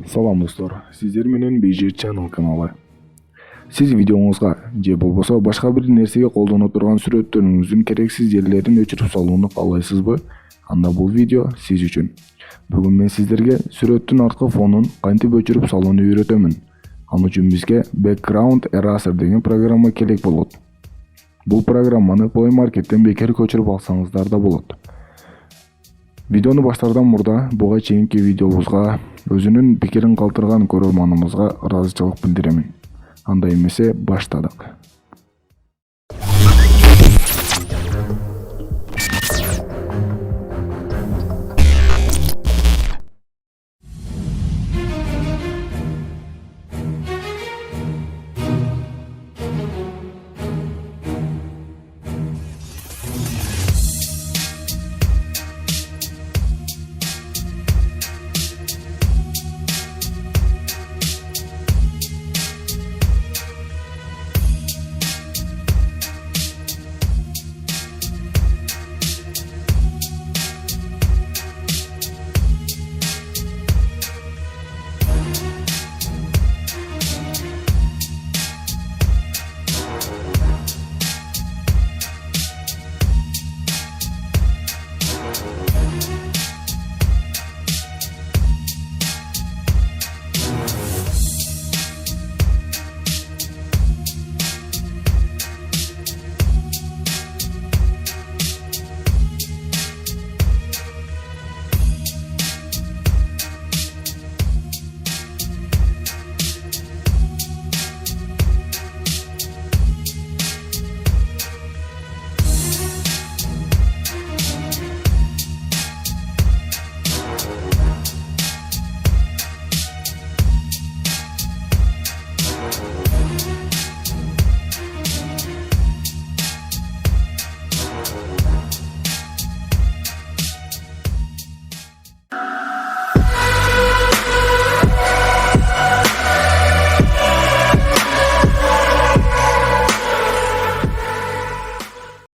Салам достор, сиздер менен BG Channel каналы. Сиз видеоңузга же болбосо башка бир нерсеге колдоно турган сүрөттөрүңүздүн керексиз жерлерин өчүрүп салууну каалайсызбы? Анда бул видео сиз үчүн. Бүгүн мен сиздерге сүрөттүн арткы фонун кантип өчүрүп салууну үйрөтөмүн. Ал үчүн бизге Background Eraser деген программа керек болот. Бул программаны Play Market'тен бекер көчүрүп алсаңыздар да болот. Видеону баштаардан мурда буга чейинки видеобузга өзүнүн пикирин калтырган көрөрманымызга ыраазычылык билдиремин. Анда эмесе баштадык.